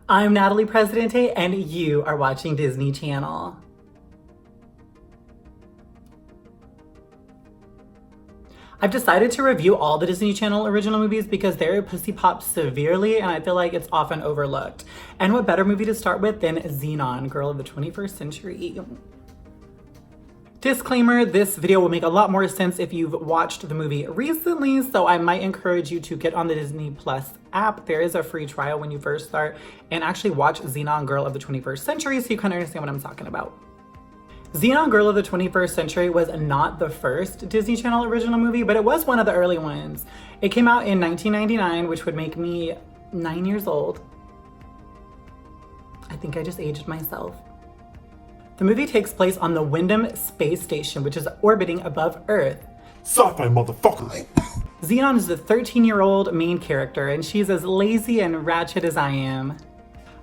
I'm Natalie Presidente, and you are watching Disney Channel. I've decided to review all the Disney Channel original movies because they're pussy pop severely, and I feel like it's often overlooked. And what better movie to start with than Xenon, Girl of the 21st Century? Disclaimer, this video will make a lot more sense if you've watched the movie recently, so I might encourage you to get on the Disney Plus app. There is a free trial when you first start, and actually watch Xenon Girl of the 21st Century so you can understand what I'm talking about. Xenon Girl of the 21st Century was not the first Disney Channel original movie, but it was one of the early ones. It came out in 1999, which would make me 9 years old. I think I just aged myself. The movie takes place on the Wyndham Space Station, which is orbiting above Earth. Sci-fi motherfucker. Xenon is the 13-year-old main character, and she's as lazy and ratchet as I am.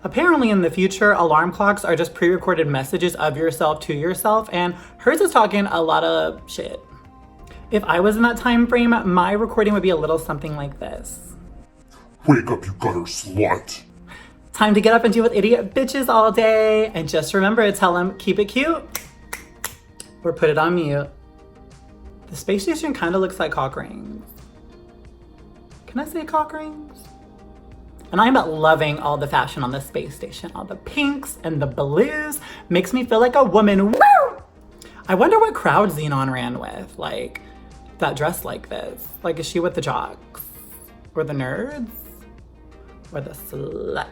Apparently in the future, alarm clocks are just pre-recorded messages of yourself to yourself, and hers is talking a lot of shit. If I was in that time frame, my recording would be a little something like this. Wake up, you gutter slut. Time to get up and deal with idiot bitches all day. And just remember to tell them, keep it cute or put it on mute. The space station kind of looks like cock rings. Can I say cock rings? And I'm loving all the fashion on the space station. All the pinks and the blues makes me feel like a woman. Woo! I wonder what crowd Xenon ran with, like that dress like this. Like, is she with the jocks or the nerds or the sluts?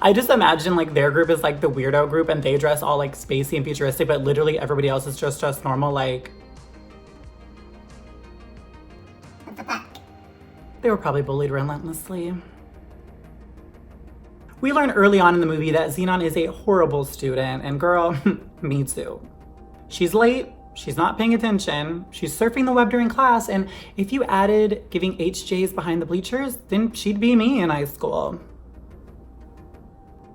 I just imagine like their group is like the weirdo group and they dress all like spacey and futuristic, but literally everybody else is just dressed normal. Like, they were probably bullied relentlessly. We learn early on in the movie that Xenon is a horrible student, and girl, me too. She's late, she's not paying attention, she's surfing the web during class, and if you added giving HJs behind the bleachers, then she'd be me in high school.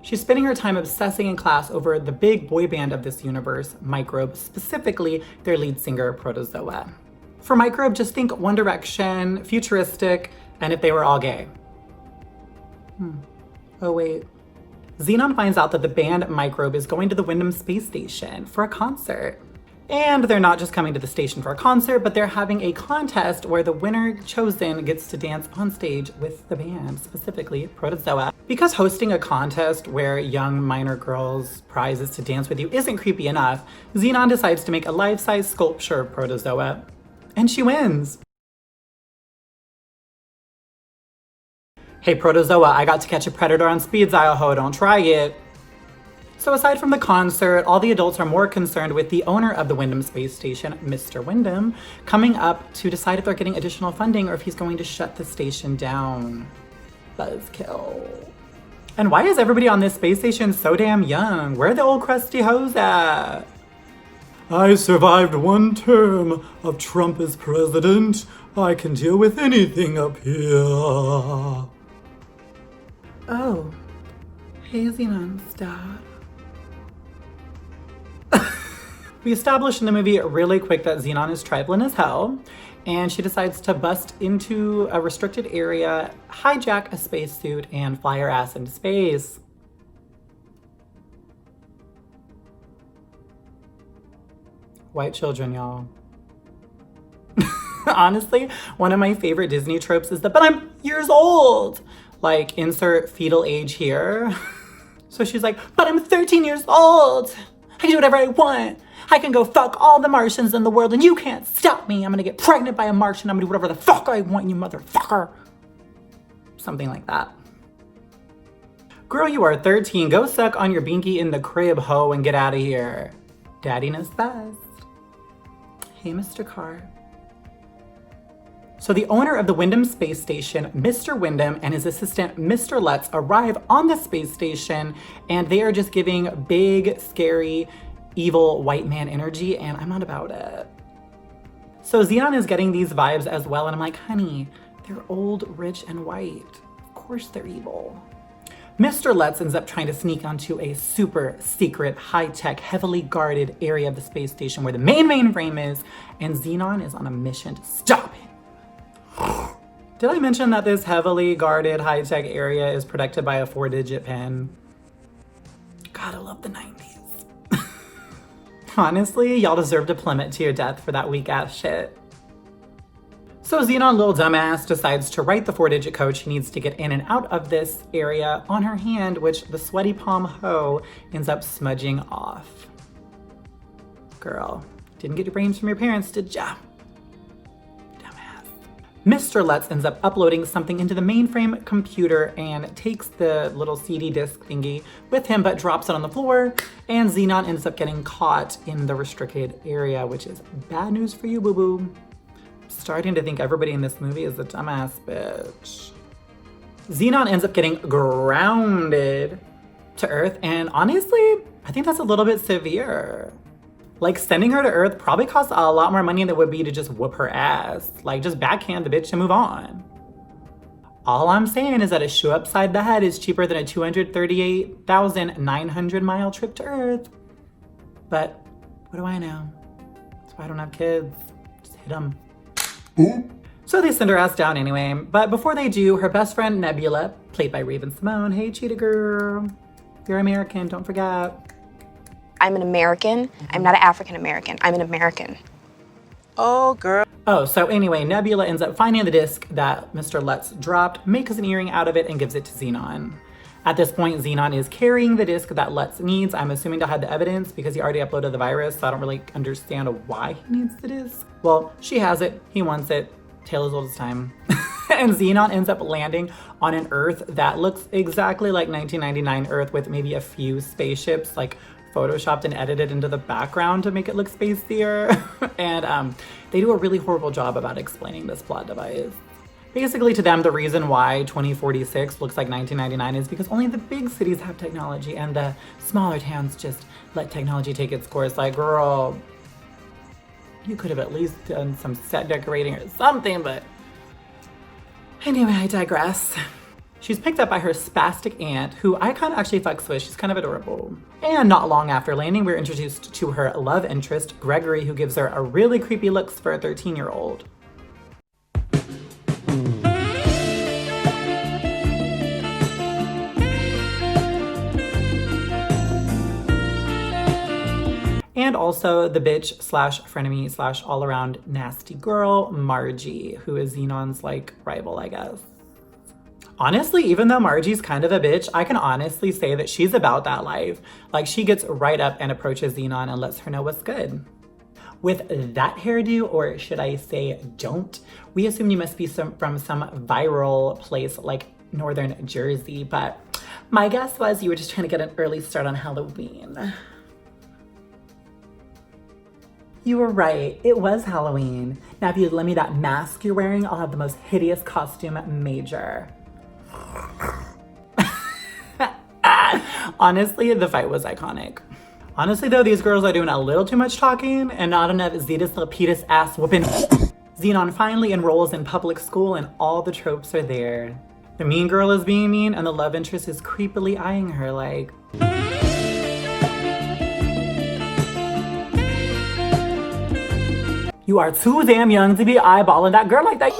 She's spending her time obsessing in class over the big boy band of this universe, Microbe, specifically their lead singer, Protozoa. For Microbe, just think One Direction, futuristic, and if they were all gay. Oh wait. Xenon finds out that the band Microbe is going to the Wyndham Space Station for a concert. And they're not just coming to the station for a concert, but they're having a contest where the winner chosen gets to dance on stage with the band, specifically Protozoa. Because hosting a contest where young minor girls' prize is to dance with you isn't creepy enough, Xenon decides to make a life-size sculpture of Protozoa, and she wins. Hey Protozoa, I got to catch a predator on speed dial, ho, don't try it. So aside from the concert, all the adults are more concerned with the owner of the Wyndham Space Station, Mr. Wyndham, coming up to decide if they're getting additional funding or if he's going to shut the station down. Buzzkill. And why is everybody on this space station so damn young? Where are the old crusty hoes at? I survived one term of Trump as president. I can deal with anything up here. Oh. Hey, Xenon, stop. We establish in the movie really quick that Xenon is trifling as hell, and she decides to bust into a restricted area, hijack a spacesuit, and fly her ass into space. White children, y'all. Honestly, one of my favorite Disney tropes is that, but I'm years old. Like, insert fetal age here. So she's like, but I'm 13 years old. I can do whatever I want. I can go fuck all the Martians in the world and you can't stop me. I'm gonna get pregnant by a Martian. I'm gonna do whatever the fuck I want, you motherfucker. Something like that. Girl, you are 13. Go suck on your binky in the crib, ho, and get out of here. Daddy knows best. Hey, Mr. Carr. So the owner of the Wyndham Space Station, Mr. Wyndham, and his assistant, Mr. Lutz, arrive on the space station, and they are just giving big, scary, evil white man energy, and I'm not about it. So Xenon is getting these vibes as well, and I'm like, honey, they're old, rich, and white. Of course they're evil. Mr. Lutz ends up trying to sneak onto a super secret, high-tech, heavily guarded area of the space station where the main mainframe is, and Xenon is on a mission to stop him. Did I mention that this heavily guarded high-tech area is protected by a 4-digit pin? God, I love the 90s. Honestly, y'all deserve to plummet to your death for that weak-ass shit. So Xenon, little dumbass, decides to write the 4-digit code she needs to get in and out of this area on her hand, which the sweaty palm hoe ends up smudging off. Girl, didn't get your brains from your parents, did ya? Dumbass. Mr. Lutz ends up uploading something into the mainframe computer and takes the little CD disc thingy with him, but drops it on the floor, and Xenon ends up getting caught in the restricted area, which is bad news for you, boo-boo. Starting to think everybody in this movie is a dumbass bitch. Xenon ends up getting grounded to Earth, and honestly, I think that's a little bit severe. Like, sending her to Earth probably costs a lot more money than it would be to just whoop her ass. Like, just backhand the bitch and move on. All I'm saying is that a shoe upside the head is cheaper than a 238,900 mile trip to Earth. But what do I know? That's why I don't have kids. Just hit them. So they send her ass down anyway, but before they do, her best friend Nebula, played by Raven-Symoné, hey cheetah girl, you're American, don't forget. I'm an American. I'm not an African American. I'm an American. Oh, girl. Oh, so anyway, Nebula ends up finding the disc that Mr. Lutz dropped, makes an earring out of it, and gives it to Xenon. At this point, Xenon is carrying the disc that Lutz needs. I'm assuming to hide the evidence because he already uploaded the virus, so I don't really understand why he needs the disc. Well, she has it, he wants it, tale as old as time. And Xenon ends up landing on an Earth that looks exactly like 1999 Earth, with maybe a few spaceships like photoshopped and edited into the background to make it look spacier. And they do a really horrible job about explaining this plot device. Basically, to them, the reason why 2046 looks like 1999 is because only the big cities have technology and the smaller towns just let technology take its course. Like, girl, you could have at least done some set decorating or something, but anyway, I digress. She's picked up by her spastic aunt, who I kind of actually fucks with. She's kind of adorable. And not long after landing, we're introduced to her love interest, Gregory, who gives her a really creepy looks for a 13-year-old. And also the bitch slash frenemy slash all around nasty girl, Margie, who is Xenon's like rival, I guess. Honestly, even though Margie's kind of a bitch, I can honestly say that she's about that life. Like, she gets right up and approaches Xenon and lets her know what's good. With that hairdo, or should I say don't, we assume you must be from some viral place like Northern Jersey, but my guess was you were just trying to get an early start on Halloween. You were right, it was Halloween. Now if you lend me that mask you're wearing, I'll have the most hideous costume major. Honestly, the fight was iconic. Honestly though, these girls are doing a little too much talking and not enough Zetus Lapidus ass whooping. Xenon finally enrolls in public school and all the tropes are there. The mean girl is being mean and the love interest is creepily eyeing her like, you are too damn young to be eyeballing that girl like that.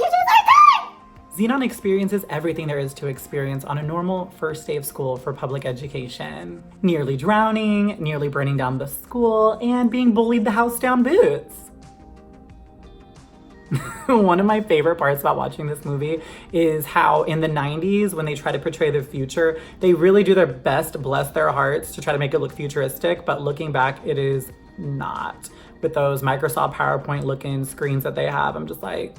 Xenon experiences everything there is to experience on a normal first day of school for public education. Nearly drowning, nearly burning down the school, and being bullied the house down boots. One of my favorite parts about watching this movie is how in the 90s, when they try to portray the future, they really do their best, bless their hearts, to try to make it look futuristic, but looking back, it is not. With those Microsoft PowerPoint looking screens that they have, I'm just like,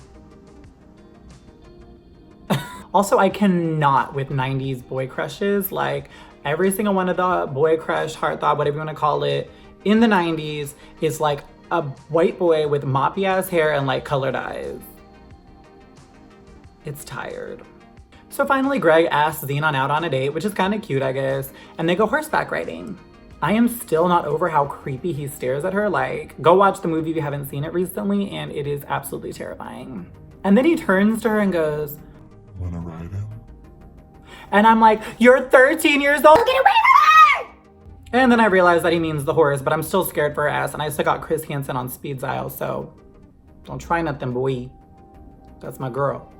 also, I cannot with 90s boy crushes. Like, every single one of the boy crush, heartthrob, whatever you want to call it, in the 90s is like a white boy with moppy ass hair and like colored eyes. It's tired. So finally, Greg asks Xenon out on a date, which is kind of cute, I guess, and they go horseback riding. I am still not over how creepy he stares at her. Like, go watch the movie if you haven't seen it recently, and it is absolutely terrifying. And then he turns to her and goes, wanna ride him? And I'm like, you're 13 years old, get away from her! And then I realized that he means the horse, but I'm still scared for her ass, and I still got Chris Hansen on speed dial, so don't try nothing, boy. That's my girl.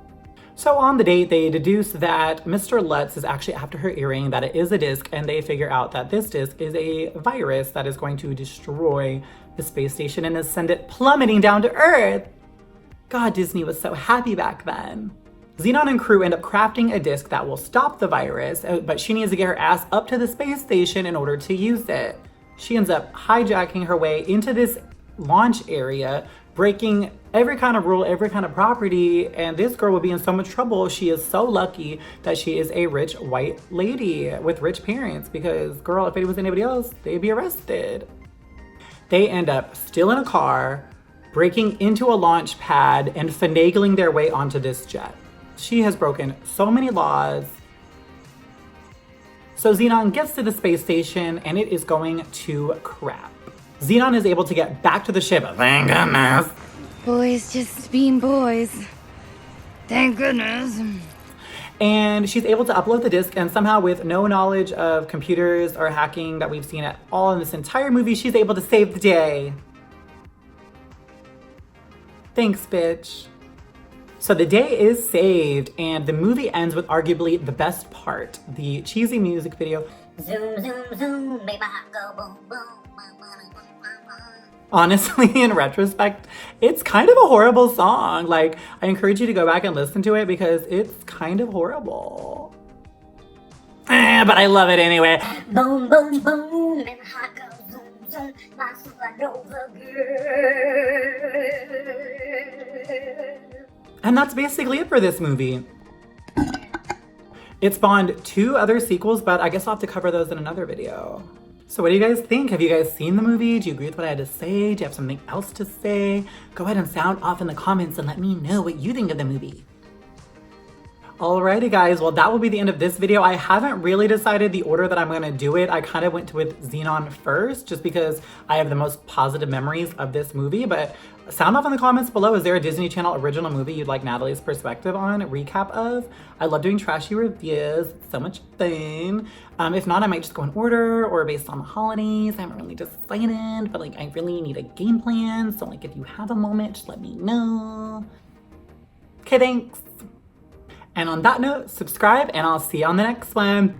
So on the date, they deduce that Mr. Lutz is actually after her earring, that it is a disc, and they figure out that this disc is a virus that is going to destroy the space station and send it plummeting down to Earth. God, Disney was so happy back then. Xenon and crew end up crafting a disc that will stop the virus, but she needs to get her ass up to the space station in order to use it. She ends up hijacking her way into this launch area, breaking every kind of rule, every kind of property, and this girl will be in so much trouble. She is so lucky that she is a rich white lady with rich parents, because girl, if it was anybody else, they'd be arrested. They end up still in a car, breaking into a launch pad and finagling their way onto this jet. She has broken so many laws. So Xenon gets to the space station and it is going to crap. Xenon is able to get back to the ship, thank goodness. Boys just being boys. Thank goodness. And she's able to upload the disc, and somehow, with no knowledge of computers or hacking that we've seen at all in this entire movie, she's able to save the day. Thanks, bitch. So the day is saved, and the movie ends with arguably the best part, the cheesy music video. Zoom, zoom, zoom, make my heart go boom, boom, boom, boom, boom, boom. Honestly, in retrospect, it's kind of a horrible song. Like, I encourage you to go back and listen to it because it's kind of horrible. But I love it anyway. Boom, boom, boom, make my heart go zoom, zoom, my supernova girl. And that's basically it for this movie. It spawned 2 other sequels, but I guess I'll have to cover those in another video. So what do you guys think? Have you guys seen the movie? Do you agree with what I had to say? Do you have something else to say? Go ahead and sound off in the comments and let me know what you think of the movie. Alrighty guys, well that will be the end of this video. I haven't really decided the order that I'm gonna do it. I kind of went with Xenon first just because I have the most positive memories of this movie, but sound off in the comments below. Is there a Disney Channel original movie you'd like Natalie's perspective on, a recap of? I love doing trashy reviews, it's so much fun. If not, I might just go in order or based on the holidays. I haven't really decided, but like I really need a game plan. So like if you have a moment, just let me know. Okay, thanks. And on that note, subscribe and I'll see you on the next one.